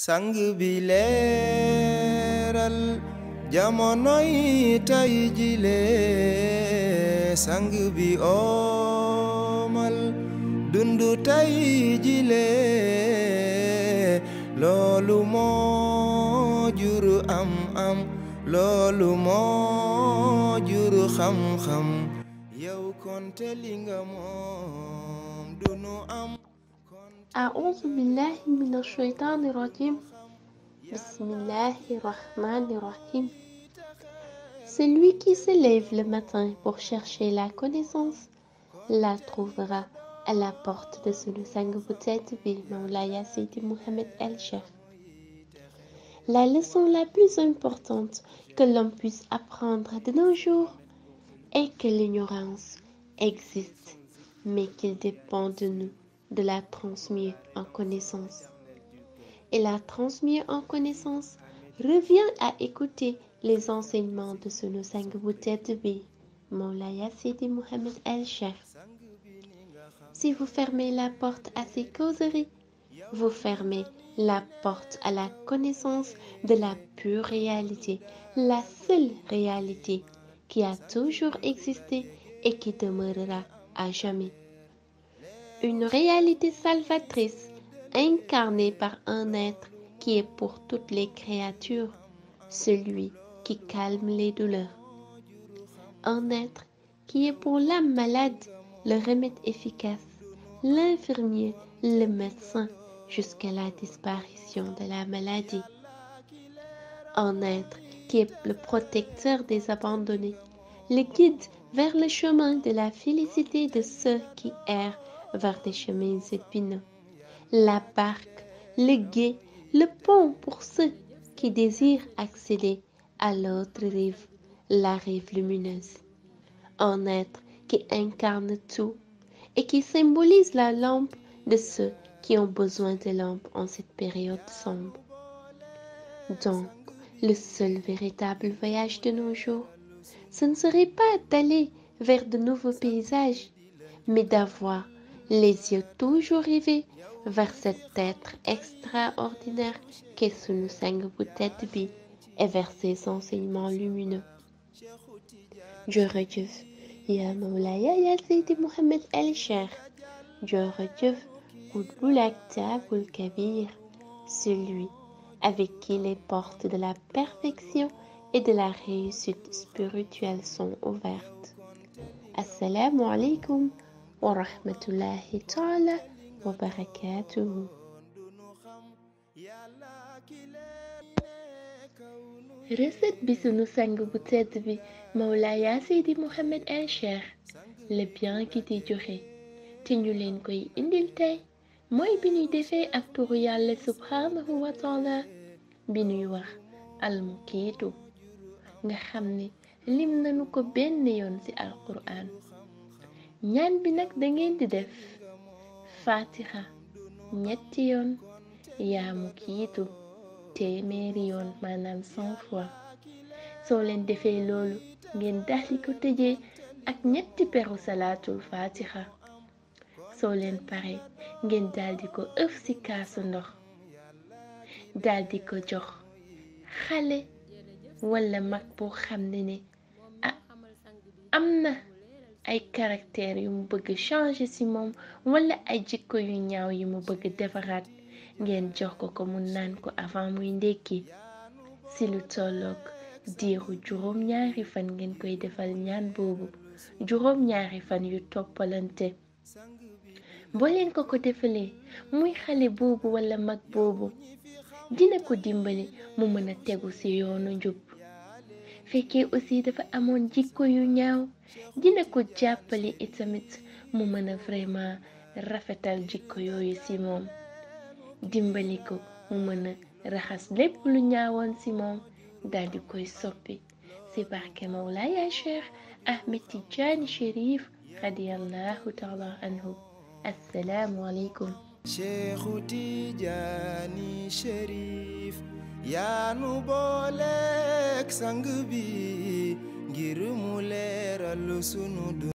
sang bi leeral jamonoy tay jile sang bi omal dundu tay jile loolu moo jur am loolu moo jur xam-xam yow konte li nga moom dunu am. أعوذ بالله من الشيطان الرجيم بسم الله الرحمن الرحيم. Celui qui se lève le matin pour chercher la connaissance la trouvera à la porte de sunu sang bu tedd bi Mawlaya Seydi Mouhamed El Cheikh. La leçon la plus importante que l'homme puisse apprendre de nos jours est que l'ignorance existe, mais qu'il dépend de nous de la transmettre en connaissance. Et la transmettre en connaissance revient à écouter les enseignements de sunu sang bu tedd bi Mawlaya Seydi Mouhamed El Cheikh. Si vous fermez la porte à ces causeries, vous fermez la porte à la connaissance de la pure réalité, la seule réalité qui a toujours existé et qui demeurera à jamais. Une réalité salvatrice incarnée par un être qui est pour toutes les créatures, celui qui calme les douleurs. Un être qui est pour l'âme malade le remède efficace, l'infirmier, le médecin jusqu'à la disparition de la maladie. Un être qui est le protecteur des abandonnés, le guide vers le chemin de la félicité de ceux qui errent vers des chemins épineux, la barque, le gué, le pont pour ceux qui désirent accéder à l'autre rive, la rive lumineuse. Un être qui incarne tout et qui symbolise la lampe de ceux qui ont besoin de lampe en cette période sombre. Donc, le seul véritable voyage de nos jours, ce ne serait pas d'aller vers de nouveaux paysages, mais d'avoir les yeux toujours rivés vers cet être extraordinaire qu'est sunu sang bu tedd bi et vers ses enseignements lumineux. Jërëjëf yaa Mawlaya yaa Seydi Mouhamed El Cheikh, jërëjëf Qutbul Aktabul Kabir, celui avec qui les portes de la perfection et de la réussite spirituelle sont ouvertes. Assalamu alaikum wa rahmatullahi ta'ala wa barakatuhu. Recette bi sunu sang bu tedd bi Mawlaya Seydi Mouhamed El Cheikh le bien ki di joxe te ñu leen koy indil tey mooy bi ñuy defee ak turu yàlla subhanahu wa taala bi ñuy wax almukiitu nga xam ne lim nañu ko benn yoon ci alquran. ñaan bi nag dangeen di def fatiha ñetti yoon yaa mukiitu téeméeri yoon maanaam 100 fois. soo leen defee loolu ngeen daldi ko tëjee ak ñetti peru salaatul fatiha. soo leen pare ngeen daldi ko ëf ci kaasu ndox daldi ko jox xale walla mag boo xam ne am na ay caractère yu mu bëgg changer ci moom walla ay jikko yu ñaaw yi mu bëgg defaraat ngeen jox ko mu naan ko avant muy ndékki. ci lu tolloog diiru juróom-ñaari fan ngeen koy defal ñaan boobu juróom-ñaari fan yu toppalante. boo leen ko defalee muy xale boobu walla mag boobu dina ko dimbali mu mën a tegu ci yoonu njub. fekkee aussi dafa amoon jikko yu ñaaw dina ko jàppale itamit mu mën a vraiment rafetal jikko yooyu ci moom. dimbali ko mu mën a raxas lépp lu ñaawoon ci moom daldi koy soppi ci barke Mawlaya Cheikh Ahmed Tidiane Chérif radiyallahu ta'ala anhu. Assalaamu aleykum. Cheikhu Tidiane Chérif yaa nu booleek sang bi ngir mu leeral sunu